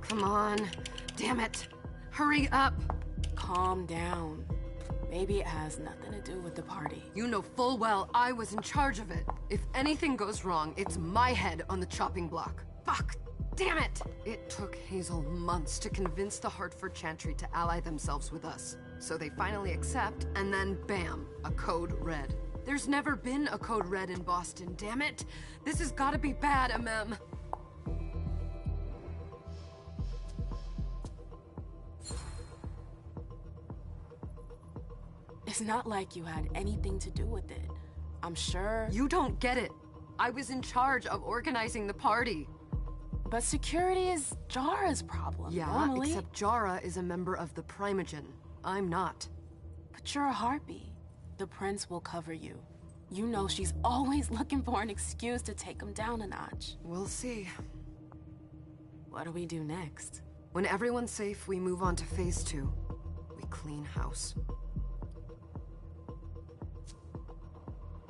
Come on. Damn it. Hurry up. Calm down. Maybe it has nothing to do with the party. You know full well I was in charge of it. If anything goes wrong, it's my head on the chopping block. Fuck! Damn it! It took Hazel months to convince the Hartford Chantry to ally themselves with us. So they finally accept, and then bam, a code red. There's never been a code red in Boston, damn it! This has gotta be bad, MM. It's not like you had anything to do with it. I'm sure... You don't get it. I was in charge of organizing the party. But security is Jara's problem, Yeah, normally. except Jara is a member of the Primogen. I'm not. But you're a harpy. The prince will cover you. You know she's always looking for an excuse to take him down a notch. We'll see. What do we do next? When everyone's safe, we move on to phase 2. We clean house.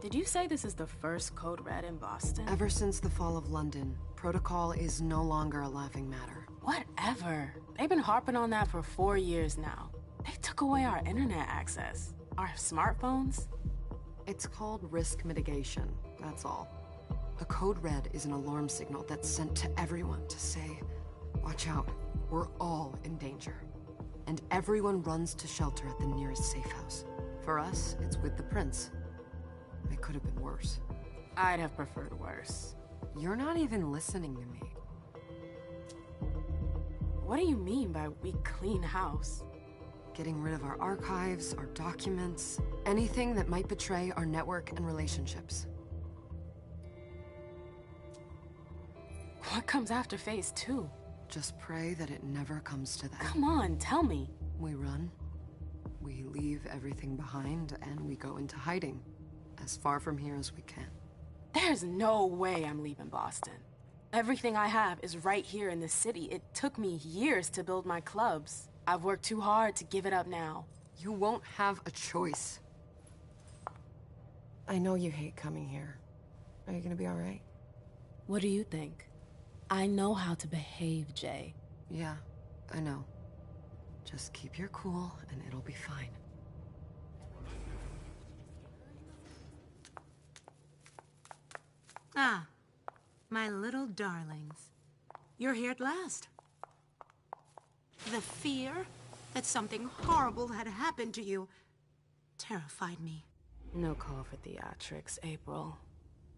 Did you say this is the first code red in Boston? Ever since the fall of London, protocol is no longer a laughing matter. Whatever. They've been harping on that for 4 years now. They took away our internet access. Our smartphones. It's called risk mitigation, that's all. A code red is an alarm signal that's sent to everyone to say, watch out, we're all in danger. And everyone runs to shelter at the nearest safe house. For us, it's with the prince. It could have been worse. I'd have preferred worse. You're not even listening to me. What do you mean by we clean house? Getting rid of our archives, our documents, anything that might betray our network and relationships. What comes after phase 2? Just pray that it never comes to that. Come on, tell me. We run, we leave everything behind, and we go into hiding. As far from here as we can. There's no way I'm leaving Boston. Everything I have is right here in the city. It took me years to build my clubs. I've worked too hard to give it up now. You won't have a choice. I know you hate coming here. Are you gonna be alright? What do you think? I know how to behave, Jay. Yeah, I know. Just keep your cool and it'll be fine. Ah, my little darlings. You're here at last. The fear that something horrible had happened to you terrified me. No call for theatrics, April.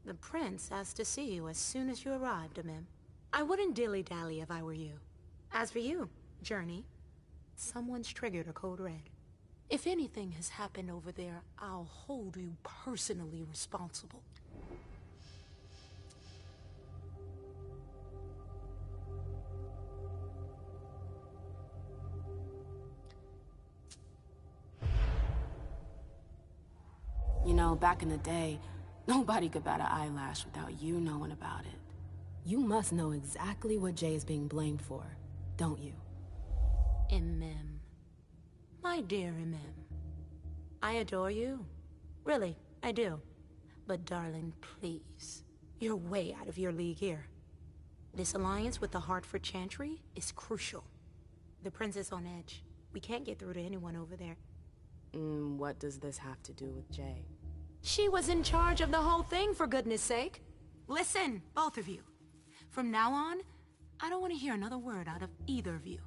The prince asked to see you as soon as you arrived, Amim. I wouldn't dilly-dally if I were you. As for you, Journey, someone's triggered a code red. If anything has happened over there, I'll hold you personally responsible. You know, back in the day, nobody could bat an eyelash without you knowing about it. You must know exactly what Jay is being blamed for, don't you? Imem. My dear Imem. I adore you. Really, I do. But darling, please. You're way out of your league here. This alliance with the Hartford Chantry is crucial. The prince is on edge. We can't get through to anyone over there. What does this have to do with Jay? She was in charge of the whole thing, for goodness sake. Listen, both of you. From now on, I don't want to hear another word out of either of you.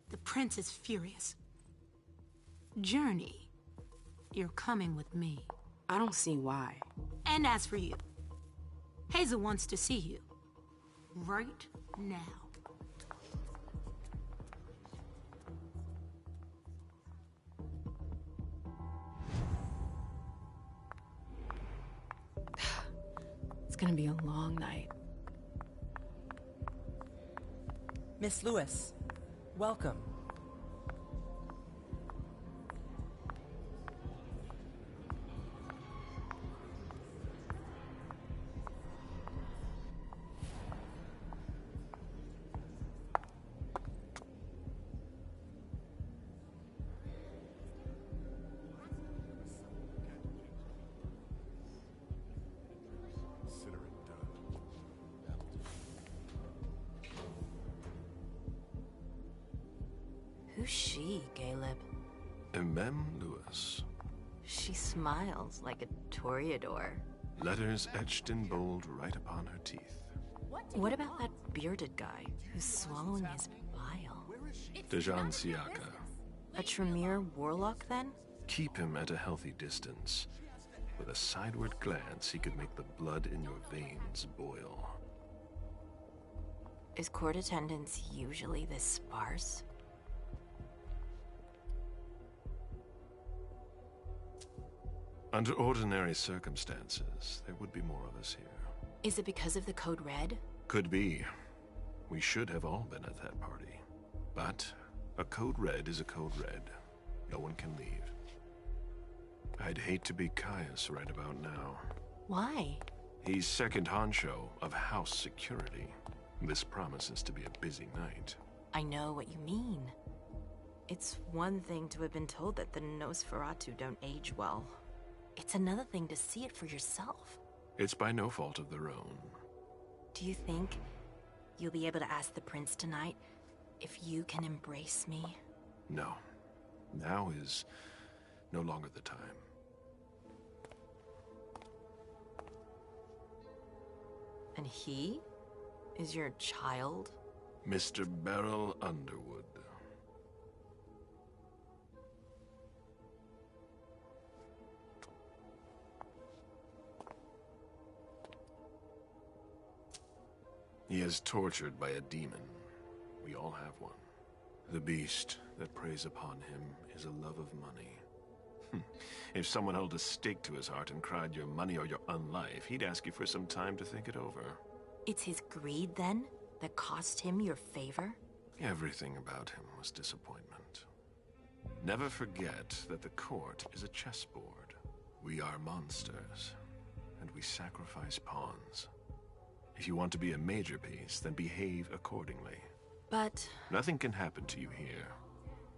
The prince is furious. Journey, you're coming with me. I don't see why. And as for you, Hazel wants to see you. Right now. It's gonna be a long night. Miss Lewis, welcome. Who's she, Caleb? Emem Lewis. She smiles like a toreador. Letters etched in bold right upon her teeth. What about that bearded guy who's swallowing his bile? Dejan Siaka. A Tremere warlock, then? Keep him at a healthy distance. With a sideward glance, he could make the blood in your veins boil. Is court attendance usually this sparse? Under ordinary circumstances, there would be more of us here. Is it because of the Code Red? Could be. We should have all been at that party. But a Code Red is a Code Red. No one can leave. I'd hate to be Caius right about now. Why? He's second honcho of house security. This promises to be a busy night. I know what you mean. It's one thing to have been told that the Nosferatu don't age well. It's another thing to see it for yourself. It's by no fault of their own. Do you think you'll be able to ask the prince tonight if you can embrace me? No. Now is no longer the time. And he is your child? Mr. Beryl Underwood. He is tortured by a demon. We all have one. The beast that preys upon him is a love of money. If someone held a stake to his heart and cried your money or your unlife, he'd ask you for some time to think it over. It's his greed, then, that cost him your favor? Everything about him was disappointment. Never forget that the court is a chessboard. We are monsters, and we sacrifice pawns. If you want to be a major piece, then behave accordingly. But... Nothing can happen to you here.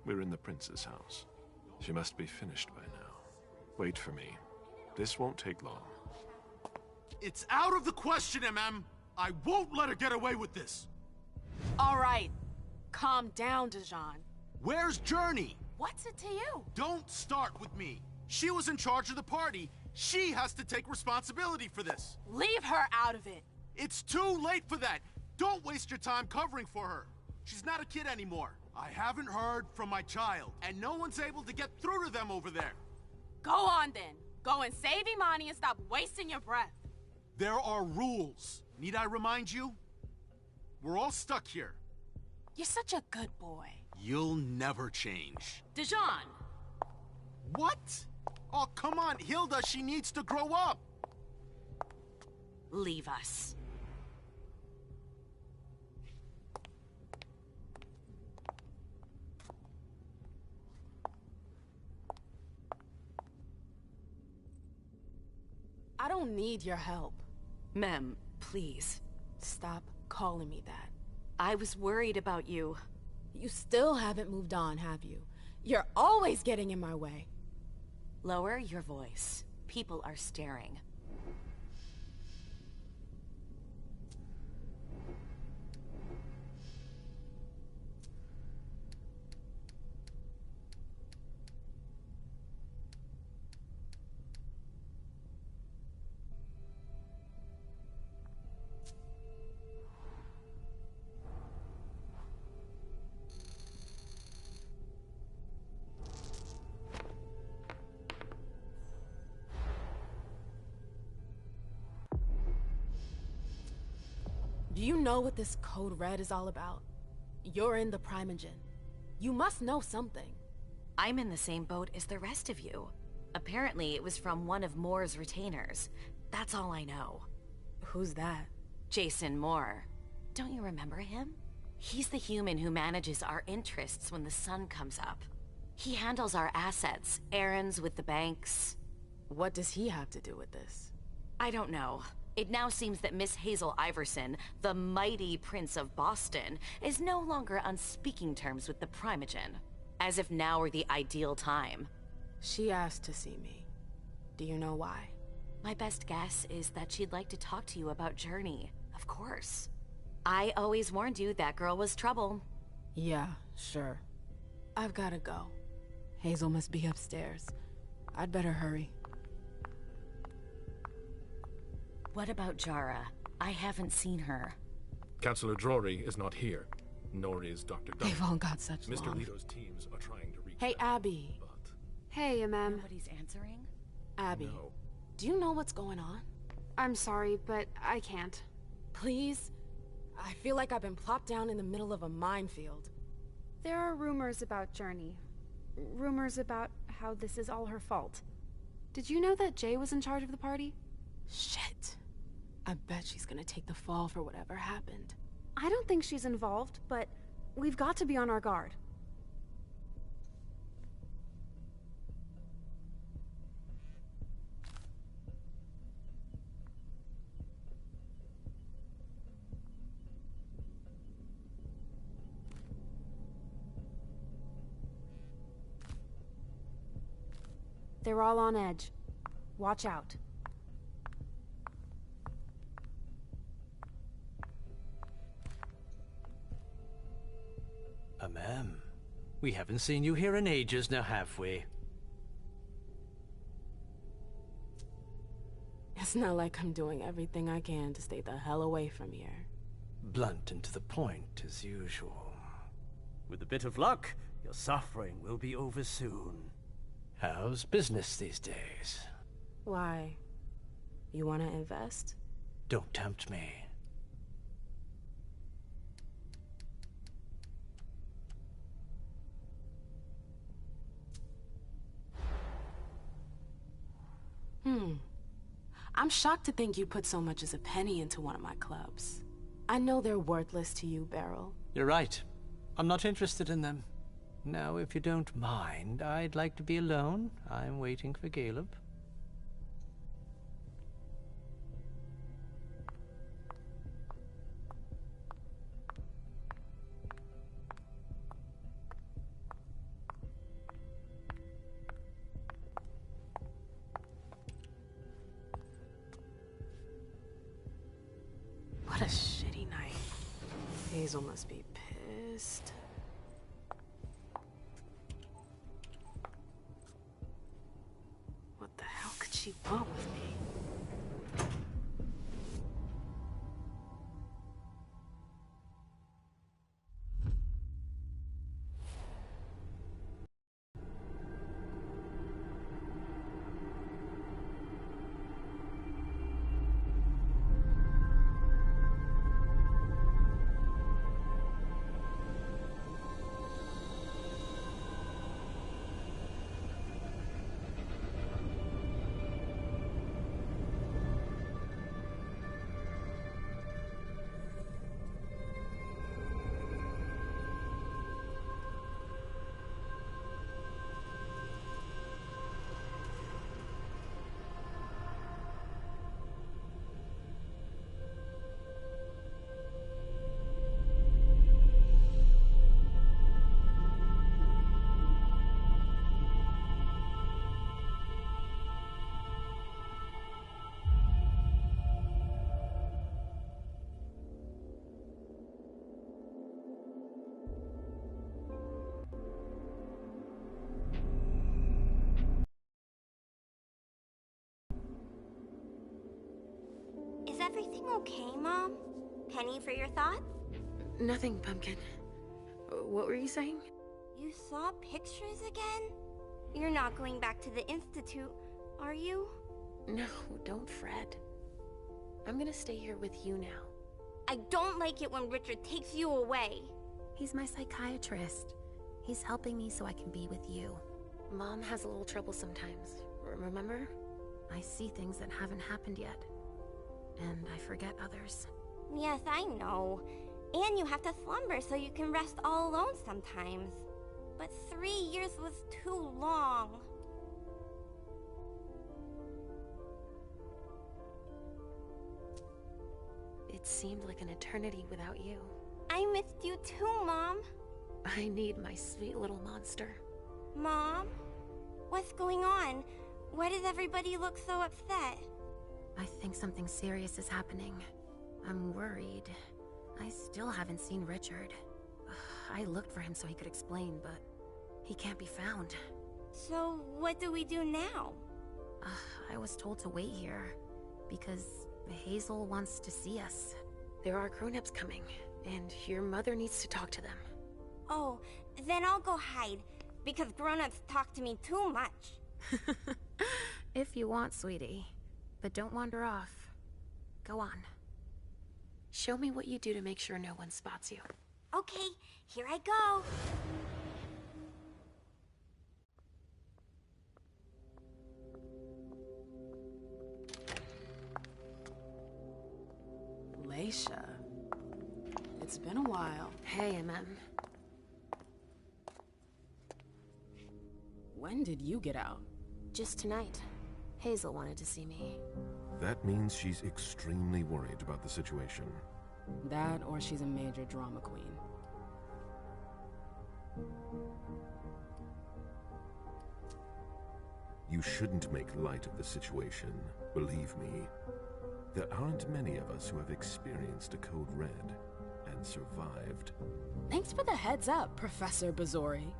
We're in the prince's house. She must be finished by now. Wait for me. This won't take long. It's out of the question, MM! I won't let her get away with this! All right. Calm down, Dejan. Where's Journey? What's it to you? Don't start with me. She was in charge of the party. She has to take responsibility for this. Leave her out of it. It's too late for that. Don't waste your time covering for her. She's not a kid anymore. I haven't heard from my child, and no one's able to get through to them over there. Go on, then. Go and save Imani and stop wasting your breath. There are rules. Need I remind you? We're all stuck here. You're such a good boy. You'll never change. Dejan! What? Oh, come on, Hilda, she needs to grow up. leave us. I don't need your help. Mem, please. Stop calling me that. I was worried about you. You still haven't moved on, have you? You're always getting in my way. Lower your voice. People are staring. Do you know what this Code Red is all about? You're in the Primogen. You must know something. I'm in the same boat as the rest of you. Apparently, it was from one of Moore's retainers. That's all I know. Who's that? Jason Moore. Don't you remember him? He's the human who manages our interests when the sun comes up. He handles our assets, errands with the banks. What does he have to do with this? I don't know. It now seems that Miss Hazel Iverson, the mighty Prince of Boston, is no longer on speaking terms with the Primogen. As if now were the ideal time. She asked to see me. Do you know why? My best guess is that she'd like to talk to you about Journey, of course. I always warned you that girl was trouble. Yeah, sure. I've gotta go. Hazel must be upstairs. I'd better hurry. What about Jara? I haven't seen her. Councillor Drury is not here, nor is Dr. Dunn. They've all got such Mr. long... Leto's teams are trying to reach Hey, them, Abby. but Hey, Mem. Nobody's answering? Abby, no. do you know what's going on? I'm sorry, but I can't. Please? I feel like I've been plopped down in the middle of a minefield. There are rumors about Journey. Rumors about how this is all her fault. Did you know that Jay was in charge of the party? Shit. I bet she's gonna take the fall for whatever happened. I don't think she's involved, but we've got to be on our guard. They're all on edge. Watch out. Ma'am, we haven't seen you here in ages now, have we? It's not like I'm doing everything I can to stay the hell away from here. Blunt and to the point, as usual. With a bit of luck, your suffering will be over soon. How's business these days? Why? You wanna invest? Don't tempt me. I'm shocked to think you put so much as a penny into one of my clubs. I know they're worthless to you, Beryl. You're right. I'm not interested in them. Now, if you don't mind, I'd like to be alone. I'm waiting for Caleb. What a shitty night. Hazel must be pissed. What the hell could she want with me? Is everything okay, Mom? Penny for your thoughts? Nothing, Pumpkin. What were you saying? You saw pictures again? You're not going back to the Institute, are you? No, don't fret. I'm gonna stay here with you now. I don't like it when Richard takes you away. He's my psychiatrist. He's helping me so I can be with you. Mom has a little trouble sometimes, remember? I see things that haven't happened yet. And I forget others. Yes, I know. And you have to slumber so you can rest all alone sometimes. But 3 years was too long. It seemed like an eternity without you. I missed you too, Mom. I need my sweet little monster. Mom? What's going on? Why does everybody look so upset? I think something serious is happening. I'm worried. I still haven't seen Richard. I looked for him so he could explain, but He can't be found. So, what do we do now? I was told to wait here, because Hazel wants to see us. There are grown-ups coming, and your mother needs to talk to them. Oh, then I'll go hide, because grown-ups talk to me too much. If you want, sweetie. But don't wander off. Go on. Show me what you do to make sure no one spots you. Okay, here I go. Leisha. It's been a while. Hey, MM. When did you get out? Just tonight. Hazel wanted to see me. That means she's extremely worried about the situation. That, or she's a major drama queen. You shouldn't make light of the situation, believe me. There aren't many of us who have experienced a Code Red and survived. Thanks for the heads up, Professor Bazori.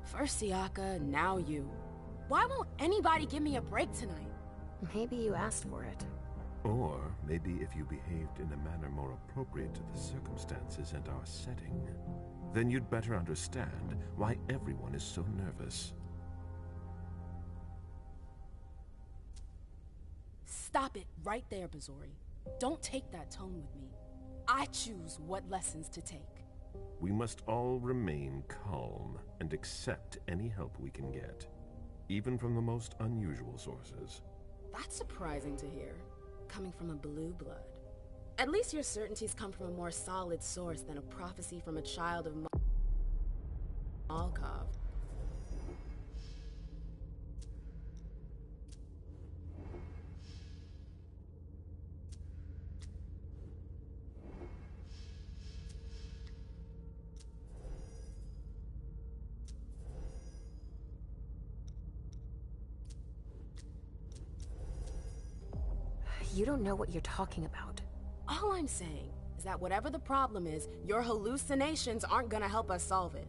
First Siaka, now you. Why won't anybody give me a break tonight? Maybe you asked for it. Or maybe if you behaved in a manner more appropriate to the circumstances and our setting, then you'd better understand why everyone is so nervous. Stop it right there, Bazori. Don't take that tone with me. I choose what lessons to take. We must all remain calm and accept any help we can get, even from the most unusual sources. That's surprising to hear, coming from a blue blood. At least your certainties come from a more solid source than a prophecy from a child of Malkov. You don't know what you're talking about. All I'm saying is that whatever the problem is, your hallucinations aren't gonna help us solve it.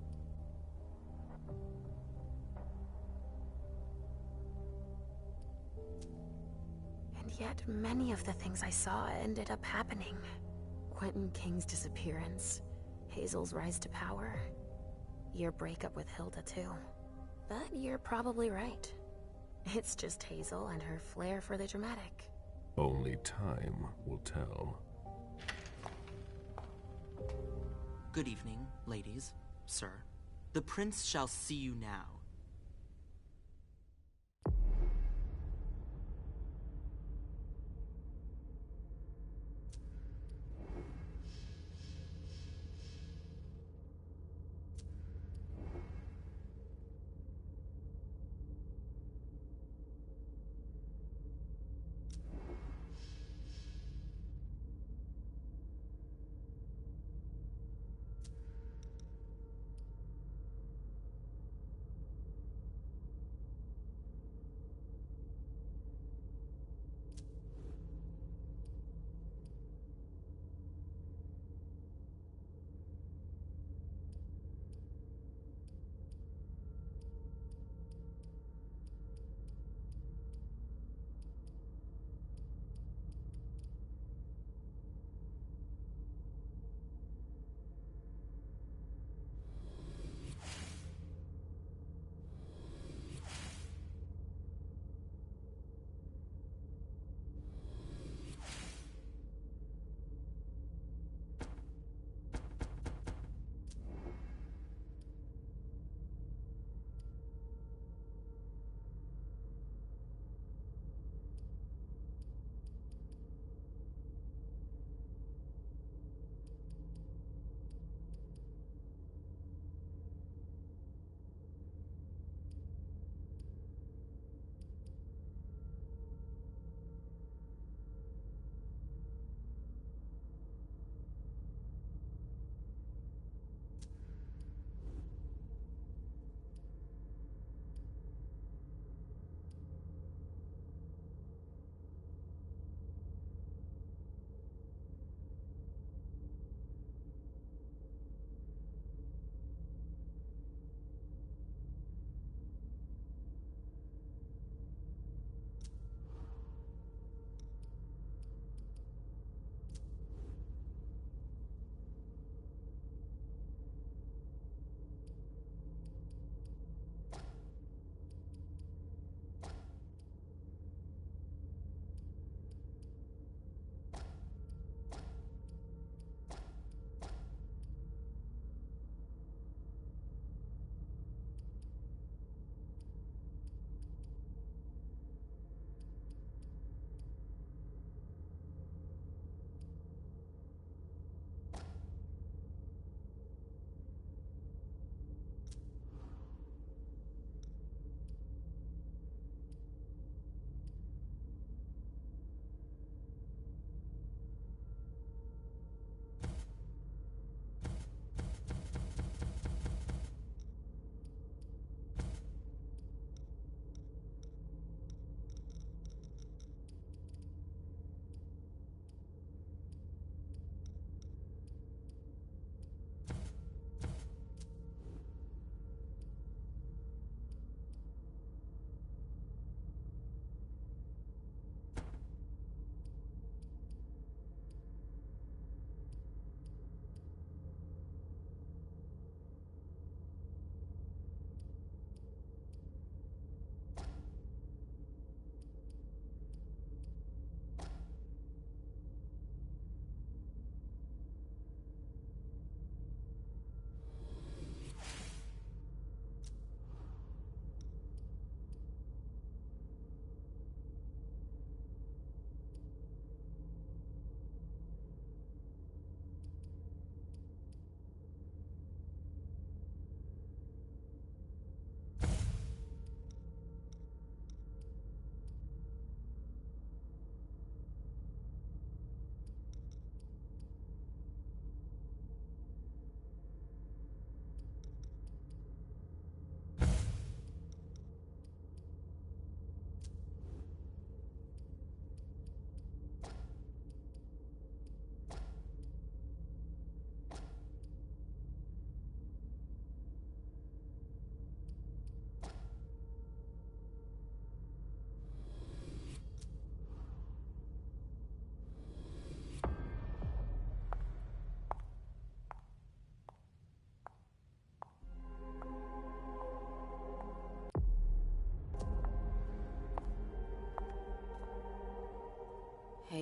And yet, many of the things I saw ended up happening. Quentin King's disappearance, Hazel's rise to power, your breakup with Hilda too. But you're probably right. It's just Hazel and her flair for the dramatic. Only time will tell. Good evening, ladies, sir. The prince shall see you now.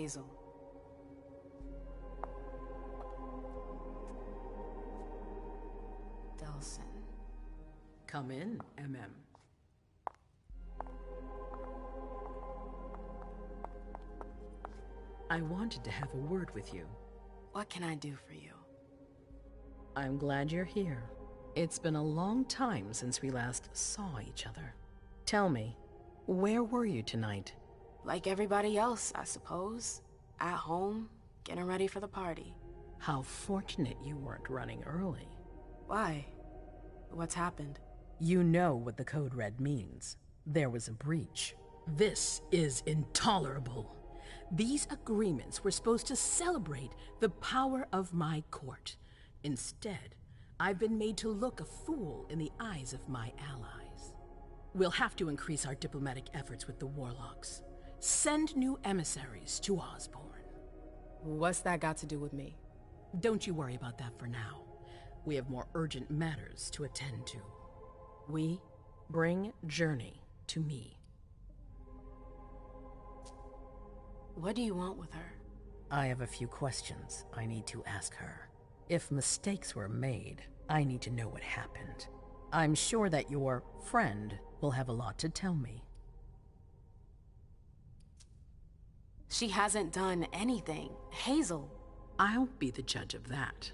Hazel. Delsin. Come in, MM. I wanted to have a word with you. What can I do for you? I'm glad you're here. It's been a long time since we last saw each other. Tell me, where were you tonight? Like everybody else, I suppose. At home, getting ready for the party. How fortunate you weren't running early. Why? What's happened? You know what the Code Red means. There was a breach. This is intolerable. These agreements were supposed to celebrate the power of my court. Instead, I've been made to look a fool in the eyes of my allies. We'll have to increase our diplomatic efforts with the Warlocks. Send new emissaries to Osborn. What's that got to do with me? Don't you worry about that for now. We have more urgent matters to attend to. We? Bring Journey to me. What do you want with her? I have a few questions I need to ask her. If mistakes were made, I need to know what happened. I'm sure that your friend will have a lot to tell me. She hasn't done anything. Hazel. I'll be the judge of that.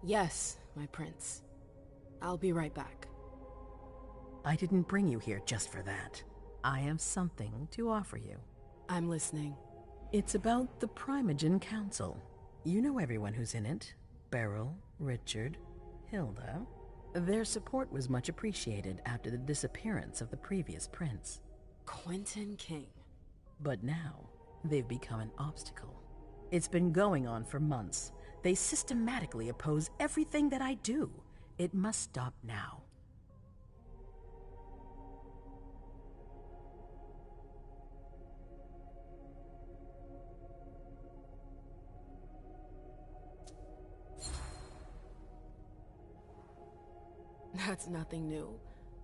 Yes, my prince. I'll be right back. I didn't bring you here just for that. I have something to offer you. I'm listening. It's about the Primogen Council. You know everyone who's in it. Beryl, Richard, Hilda. Their support was much appreciated after the disappearance of the previous prince. Quentin King. But now, they've become an obstacle. It's been going on for months. They systematically oppose everything that I do. It must stop now. That's nothing new.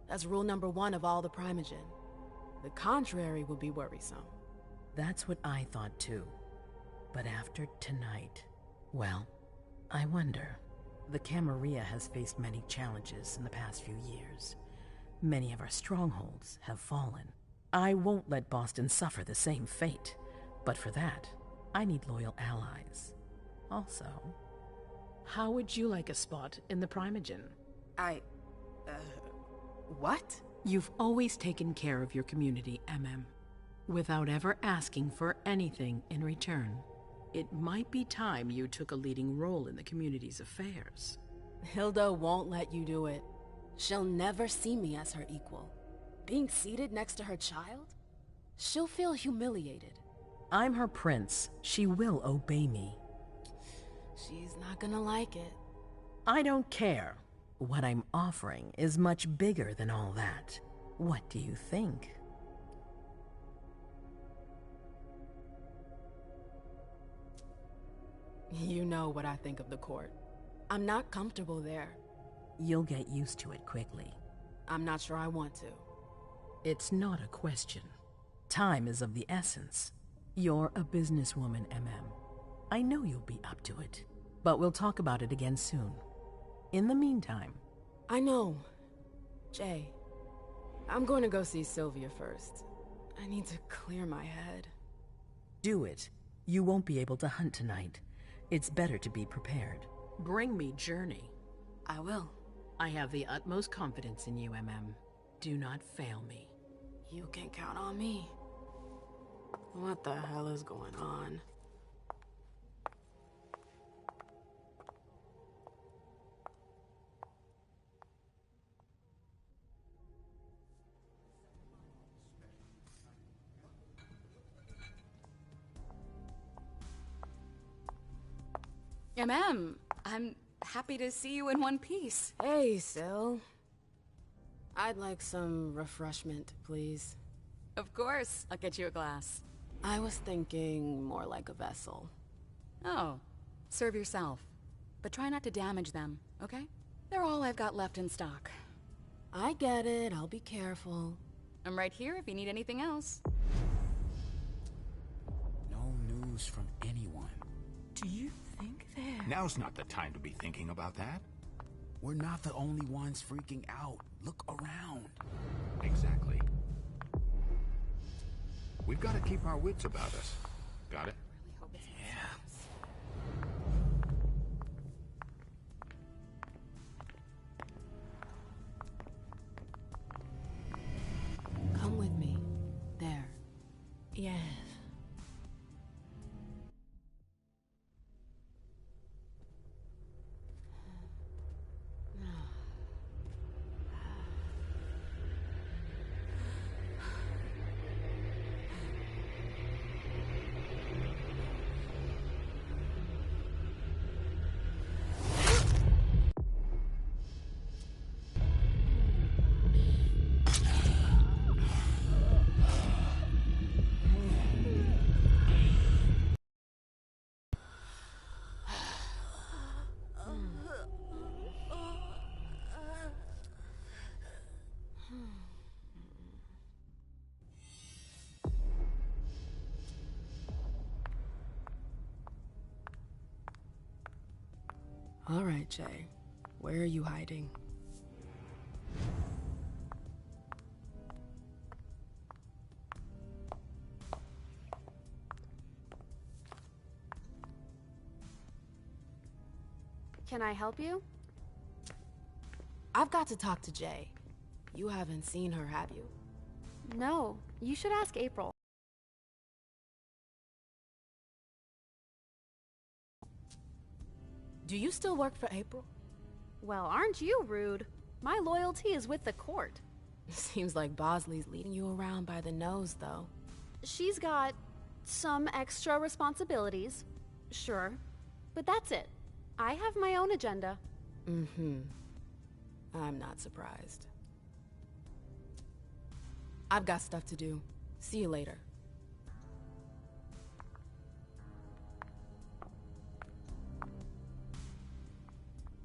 That's rule number 1 of all the Primogen. The contrary would be worrisome. That's what I thought too. But after tonight, well, I wonder. The Camarilla has faced many challenges in the past few years. Many of our strongholds have fallen. I won't let Boston suffer the same fate. But for that, I need loyal allies. Also, how would you like a spot in the Primogen? What? You've always taken care of your community, MM, without ever asking for anything in return. It might be time you took a leading role in the community's affairs. Hilda won't let you do it. She'll never see me as her equal. Being seated next to her child? She'll feel humiliated. I'm her prince. She will obey me. She's not gonna like it. I don't care. What I'm offering is much bigger than all that. What do you think? You know what I think of the court. I'm not comfortable there. You'll get used to it quickly. I'm not sure I want to. It's not a question. Time is of the essence. You're a businesswoman, MM. I know you'll be up to it. But we'll talk about it again soon. In the meantime... I know. Jay, I'm going to go see Sylvia first. I need to clear my head. Do it. You won't be able to hunt tonight. It's better to be prepared. Bring me Journey. I will. I have the utmost confidence in you, MM. Do not fail me. You can count on me. What the hell is going on? I'm happy to see you in one piece. Hey, Syl. I'd like some refreshment, please. Of course. I'll get you a glass. I was thinking more like a vessel. Oh, serve yourself. But try not to damage them, okay? They're all I've got left in stock. I get it. I'll be careful. I'm right here if you need anything else. news from anyone. Do you think they're... Now's not the time to be thinking about that. We're not the only ones freaking out. Look around. Exactly. We've got to keep our wits about us. Got it? Come with me. There. Yes. All right, Jay. Where are you hiding? Can I help you? I've got to talk to Jay. You haven't seen her, have you? No. You should ask April. Do you still work for April? Well, aren't you rude? My loyalty is with the court. Seems like Bosley's leading you around by the nose, though. She's got some extra responsibilities, sure. But that's it. I have my own agenda. Mm-hmm. I'm not surprised. I've got stuff to do. See you later.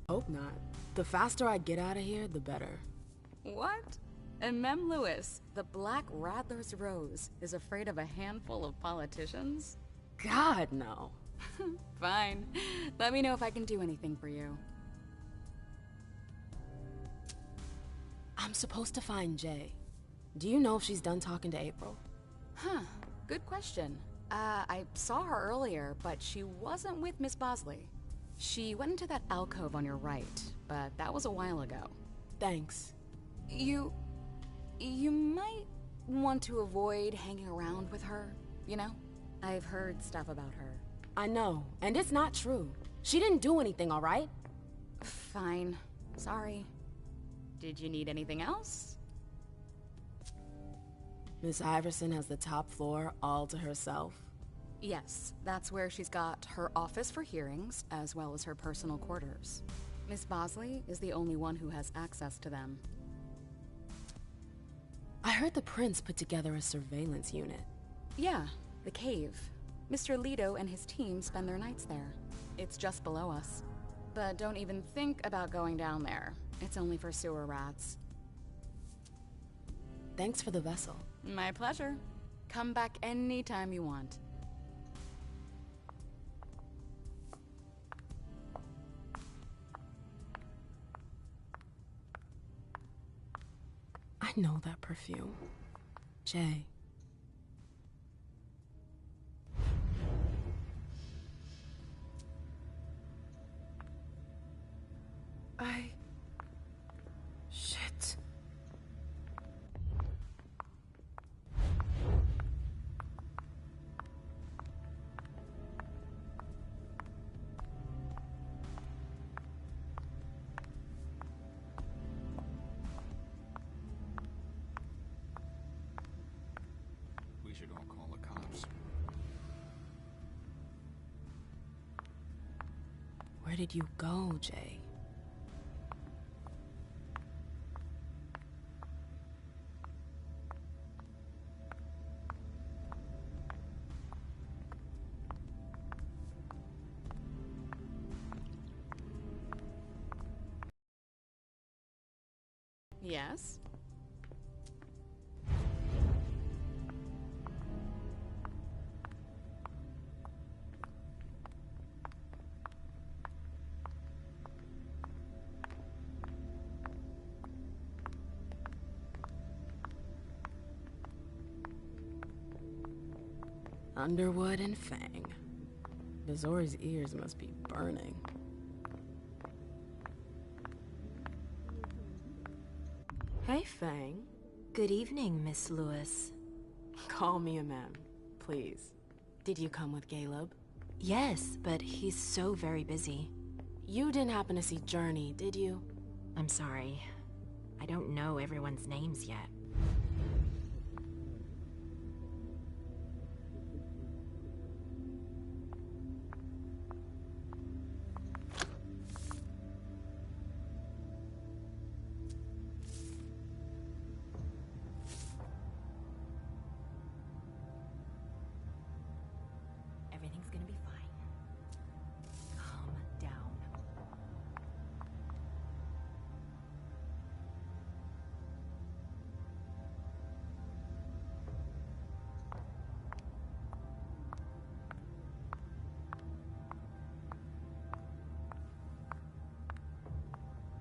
Hope not. The faster I get out of here, the better. What? And Mem Lewis, the Black Rattler's Rose, is afraid of a handful of politicians? God, no. Fine. Let me know if I can do anything for you. I'm supposed to find Jay. Do you know if she's done talking to April? Huh. Good question. I saw her earlier, but she wasn't with Miss Bosley. She went into that alcove on your right, but that was a while ago. Thanks. You might want to avoid hanging around with her, you know? I've heard stuff about her. I know, and it's not true. She didn't do anything, all right? Fine. Sorry. Did you need anything else? Miss Iverson has the top floor all to herself. Yes, that's where she's got her office for hearings, as well as her personal quarters. Miss Bosley is the only one who has access to them. I heard the Prince put together a surveillance unit. Yeah, the cave. Mr. Leto and his team spend their nights there. It's just below us. But don't even think about going down there. It's only for sewer rats. Thanks for the vessel. My pleasure. Come back anytime you want. I know that perfume. Jay. Shit. We should all call the cops. Where did you go, Jay? Yes? Underwood and Fang. Bizori's ears must be burning. Hey, Fang. Good evening, Miss Lewis. Call me a ma'am, please. Did you come with Caleb? Yes, but he's so very busy. You didn't happen to see Journey, did you? I'm sorry. I don't know everyone's names yet. Everything's gonna be fine. Calm down.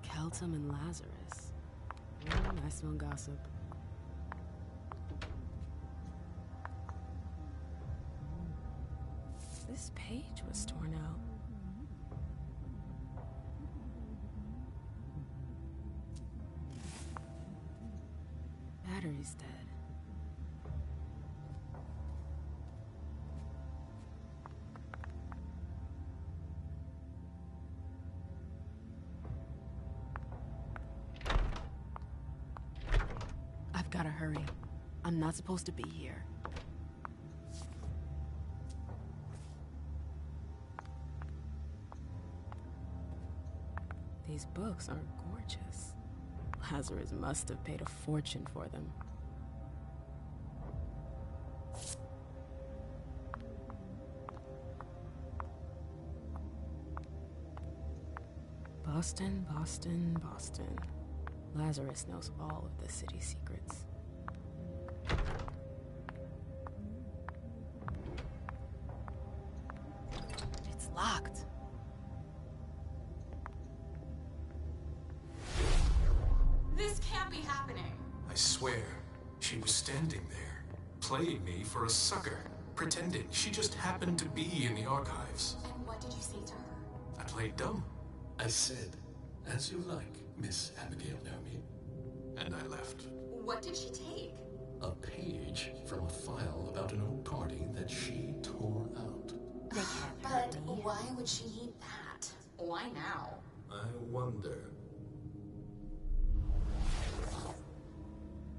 Keltum and Lazarus. I smell gossip. This page was torn out. Battery's dead. I've gotta hurry. I'm not supposed to be here. These books are gorgeous. Lazarus must have paid a fortune for them. Boston, Boston, Boston. Lazarus knows all of the city's secrets. It's locked. This can't be happening. I swear, she was standing there, playing me for a sucker, pretending she just happened to be in the archives. And what did you say to her? I played dumb. I said, "As you like, Miss Abigail Naomi." And I left. What did she take? A page from a file about an old party that she tore out. But why would she need that? Why now? I wonder.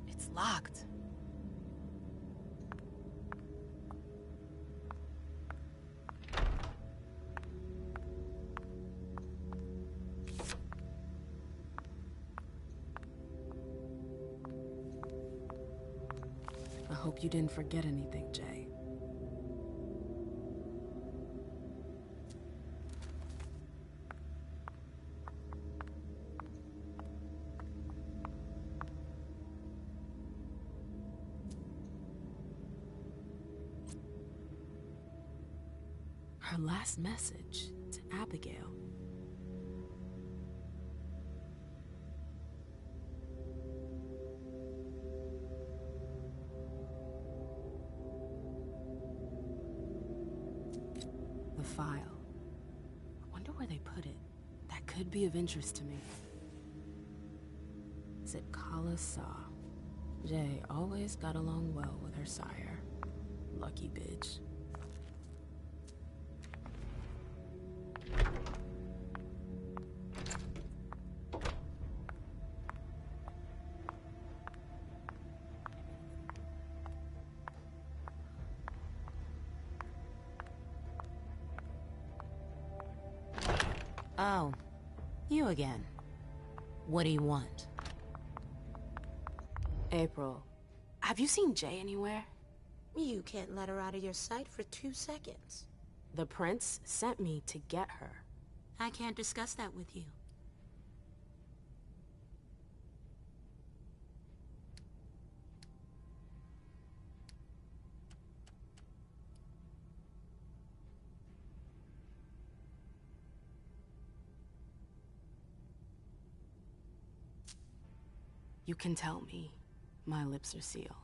It's locked. I hope you didn't forget anything, Jay. Her last message to Abigail. The file. I wonder where they put it. That could be of interest to me. Is it Kala Sa? Jay always got along well with her sire. Lucky bitch. Oh, you again. What do you want? April, have you seen Jay anywhere? You can't let her out of your sight for 2 seconds. The prince sent me to get her. I can't discuss that with you. You can tell me. My lips are sealed.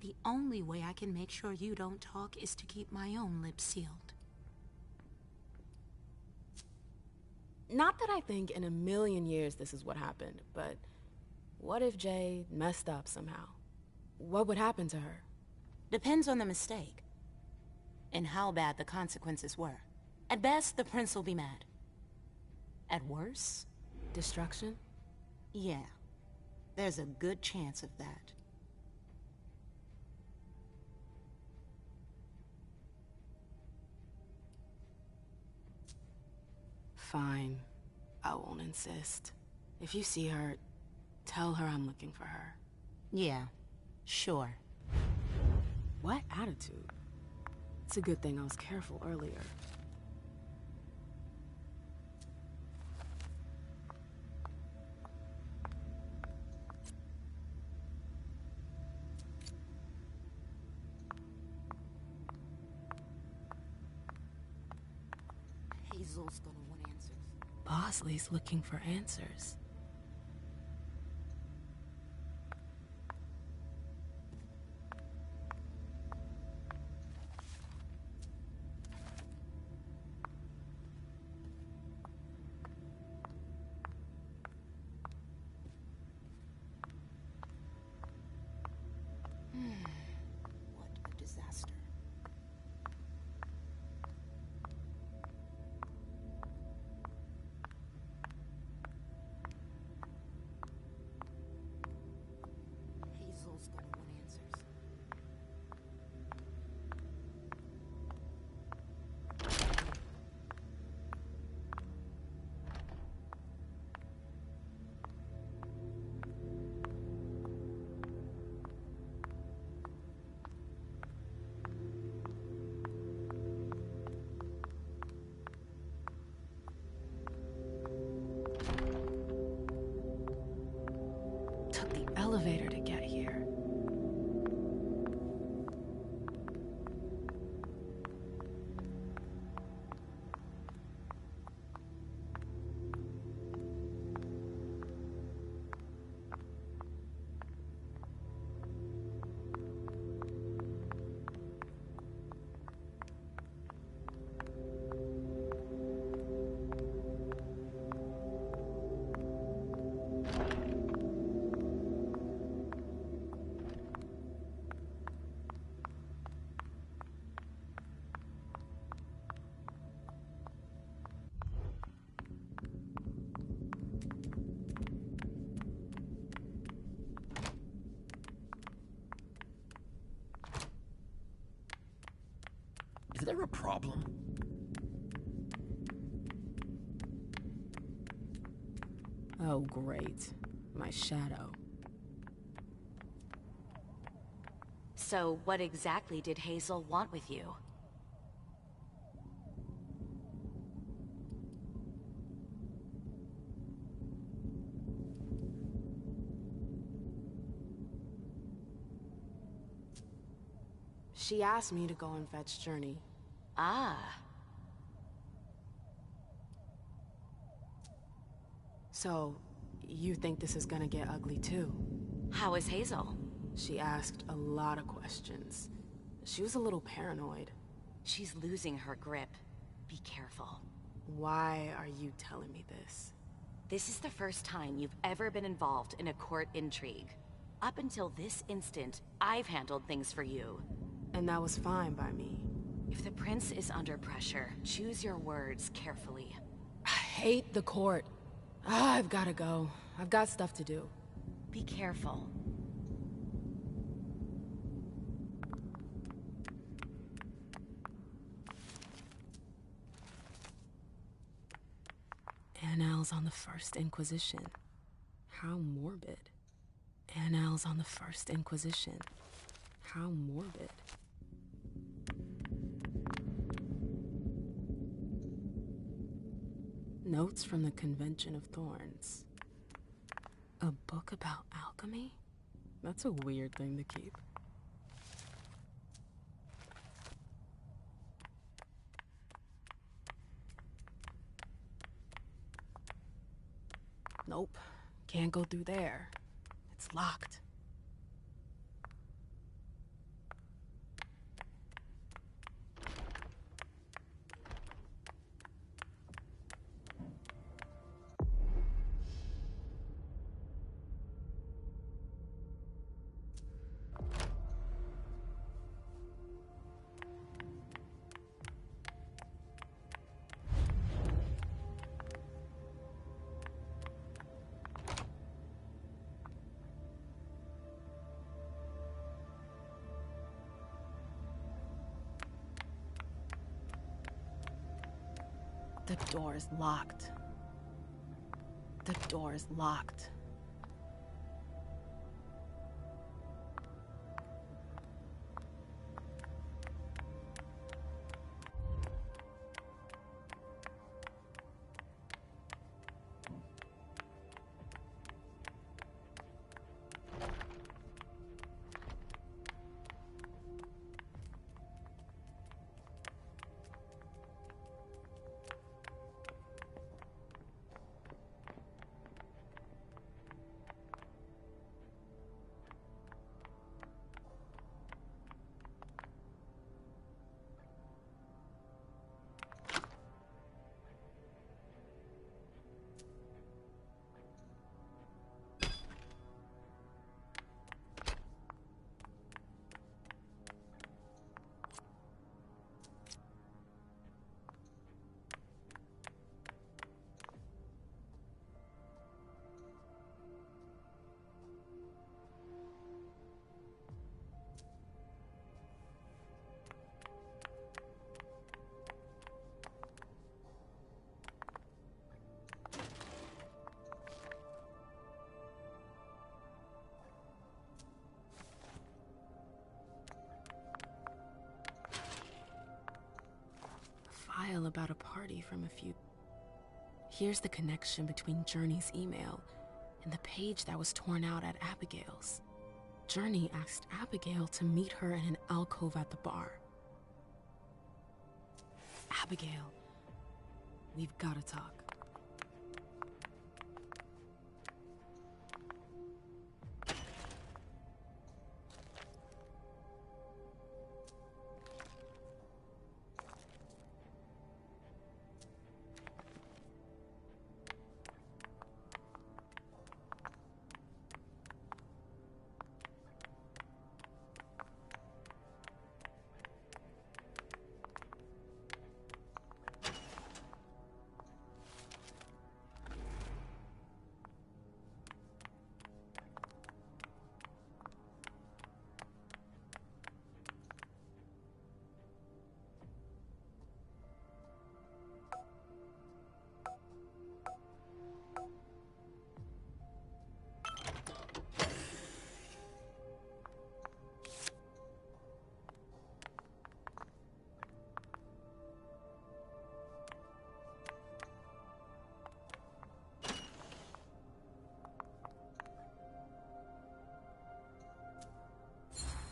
The only way I can make sure you don't talk is to keep my own lips sealed. Not that I think in a million years this is what happened, but what if Jay messed up somehow? What would happen to her? Depends on the mistake. And how bad the consequences were. At best, the prince will be mad. At worst... Destruction? Yeah. There's a good chance of that. Fine. I won't insist. If you see her, tell her I'm looking for her. Yeah, sure. What attitude? It's a good thing I was careful earlier. Hazel's gonna want answers. Bosley's looking for answers. What a disaster. Hazel's gonna want answers. Took the elevator to get here. Is there a problem? Oh, great. My shadow. So what exactly did Hazel want with you? She asked me to go and fetch Journey. Ah. So, you think this is gonna get ugly too? How is Hazel? She asked a lot of questions. She was a little paranoid. She's losing her grip. Be careful. Why are you telling me this? This is the first time you've ever been involved in a court intrigue. Up until this instant, I've handled things for you. And that was fine by me. If the prince is under pressure, choose your words carefully. I hate the court. I've gotta go. I've got stuff to do. Be careful. Annals on the First Inquisition. How morbid. Annals on the First Inquisition. How morbid. Notes from the Convention of Thorns. A book about alchemy? That's a weird thing to keep. Nope. Can't go through there. It's locked. The door is locked. The door is locked. File about a party from a few... Here's the connection between Journey's email and the page that was torn out at Abigail's. Journey asked Abigail to meet her in an alcove at the bar. Abigail, we've got to talk.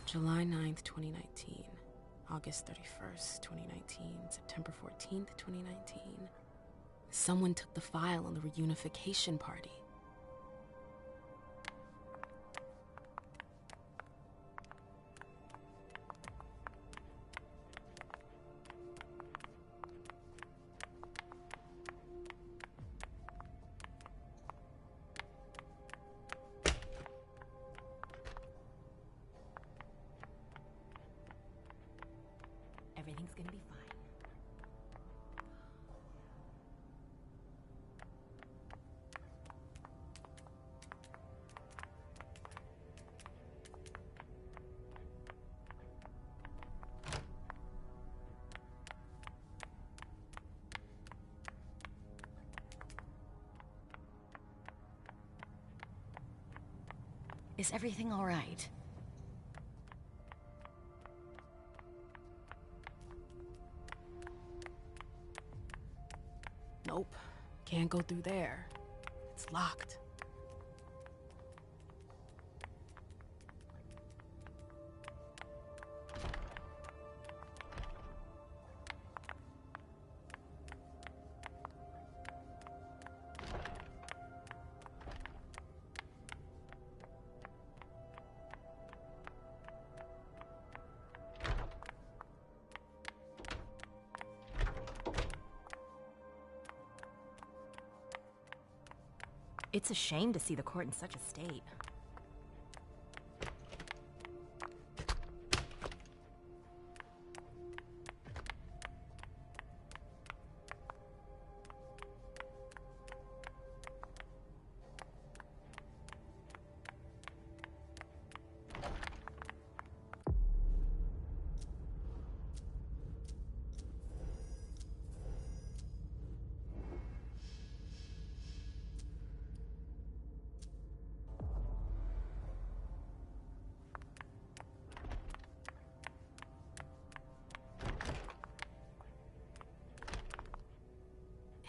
July 9th, 2019. August 31st, 2019. September 14th, 2019. Someone took the file on the reunification party. Everything's gonna be fine. Is everything all right? Nope. Can't go through there. It's locked. It's a shame to see the court in such a state.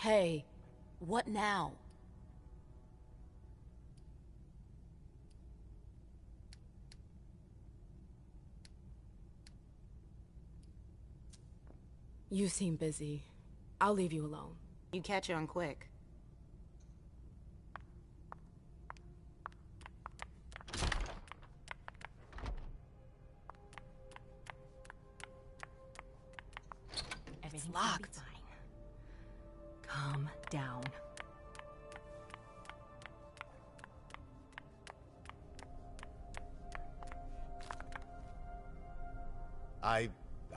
Hey, what now? You seem busy. I'll leave you alone. You catch on quick. It's locked. Calm down.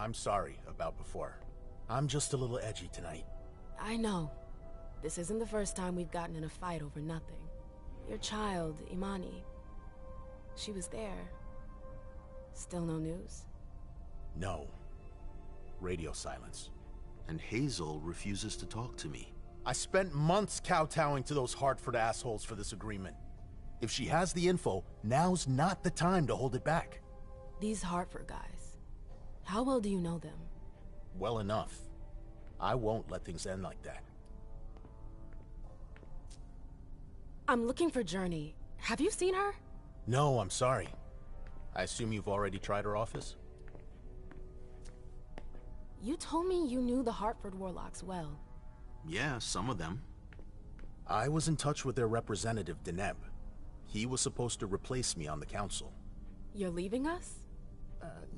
I'm sorry about before. I'm just a little edgy tonight. I know. This isn't the first time we've gotten in a fight over nothing. Your child, Imani. She was there. Still no news? No. Radio silence. And Hazel refuses to talk to me. I spent months kowtowing to those Hartford assholes for this agreement. If she has the info, now's not the time to hold it back. These Hartford guys. How well do you know them? Well enough. I won't let things end like that. I'm looking for Journey. Have you seen her? No, I'm sorry. I assume you've already tried her office? You told me you knew the Hartford Warlocks well. Yeah, some of them. I was in touch with their representative, Deneb. He was supposed to replace me on the council. You're leaving us?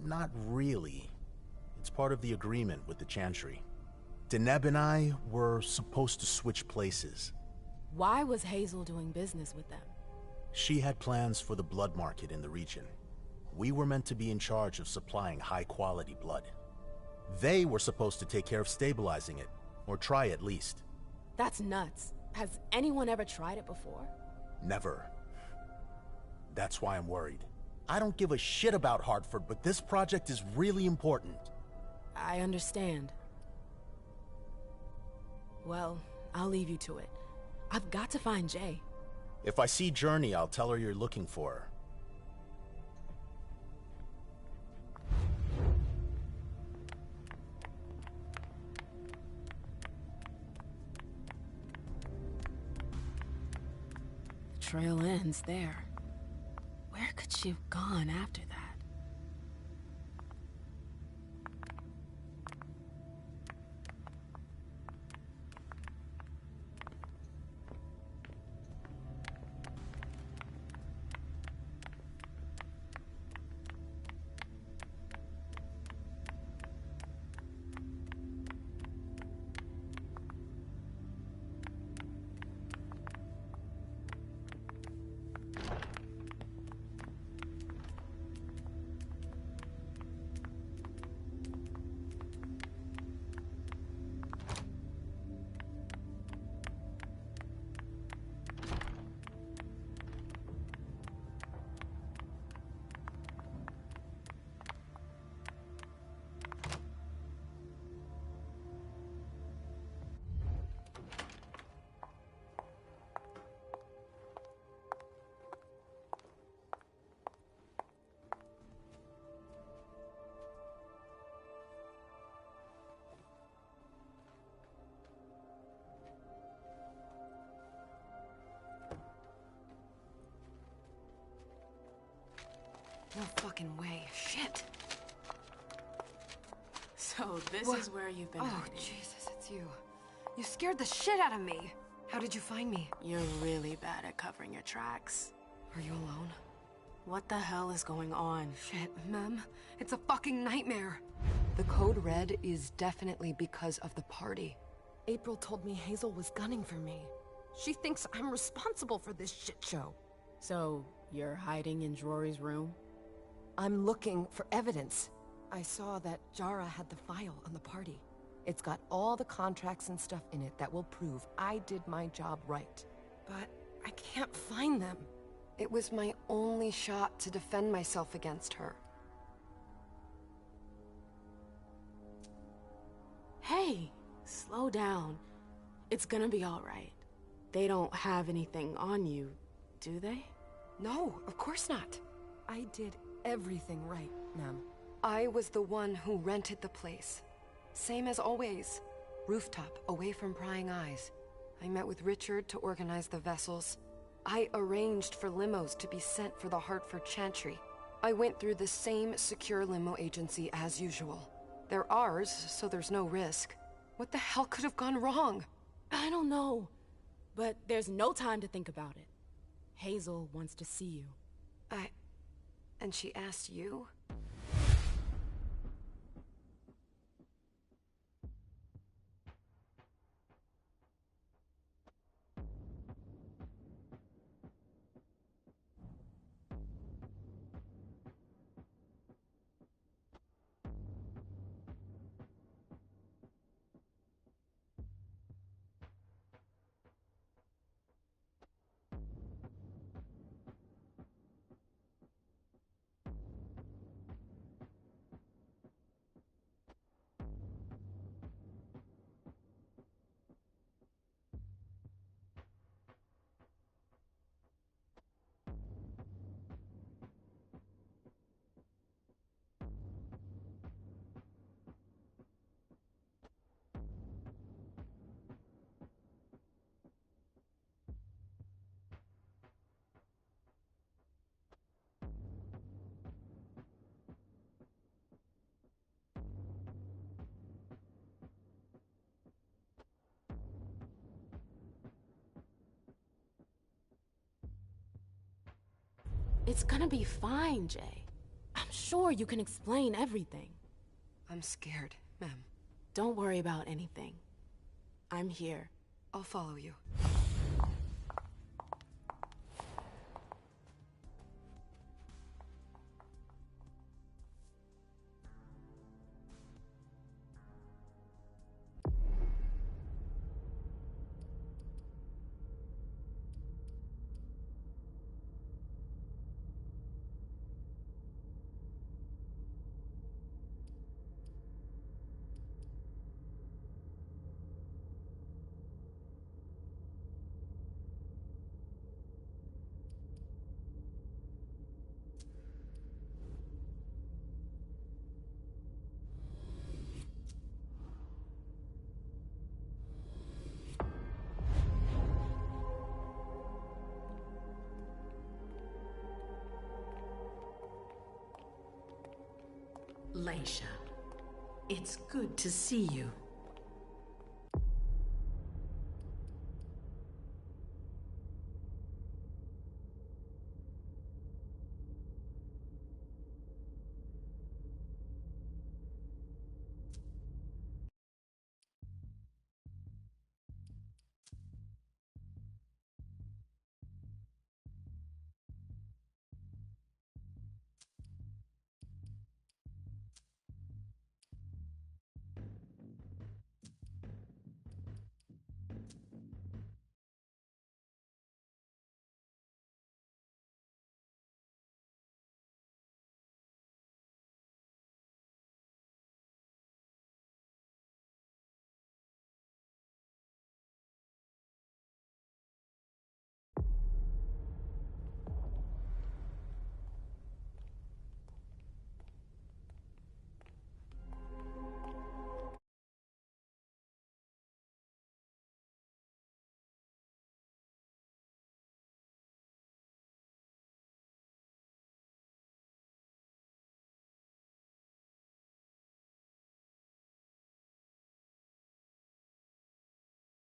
Not really. It's part of the agreement with the Chantry. Deneb and I were supposed to switch places. Why was Hazel doing business with them? She had plans for the blood market in the region. We were meant to be in charge of supplying high-quality blood. They were supposed to take care of stabilizing it, or try at least. That's nuts. Has anyone ever tried it before? Never. That's why I'm worried. I don't give a shit about Hartford, but this project is really important. I understand. Well, I'll leave you to it. I've got to find Jay. If I see Journey, I'll tell her you're looking for her. The trail ends there. Where could she have gone after that? No fucking way. Shit. So this is where you've been Oh, hiding. Jesus, it's you. You scared the shit out of me. How did you find me? You're really bad at covering your tracks. Are you alone? What the hell is going on? Shit, Mem. It's a fucking nightmare. The code red is definitely because of the party. April told me Hazel was gunning for me. She thinks I'm responsible for this shit show. So, you're hiding in Drury's room? I'm looking for evidence. I saw that Jara had the file on the party. It's got all the contracts and stuff in it that will prove I did my job right. But I can't find them. It was my only shot to defend myself against her. Hey, slow down. It's gonna be all right. They don't have anything on you, do they? No, of course not. I did everything right, Mem. I was the one who rented the place. Same as always. rooftop, away from prying eyes. I met with Richard to organize the vessels. I arranged for limos to be sent for the Hartford Chantry. I went through the same secure limo agency as usual. They're ours, so there's no risk. What the hell could have gone wrong? I don't know, but there's no time to think about it. Hazel wants to see you. And she asked you? It's gonna be fine, Jay. I'm sure you can explain everything. I'm scared, ma'am. Don't worry about anything. I'm here. I'll follow you. Laisha, it's good to see you.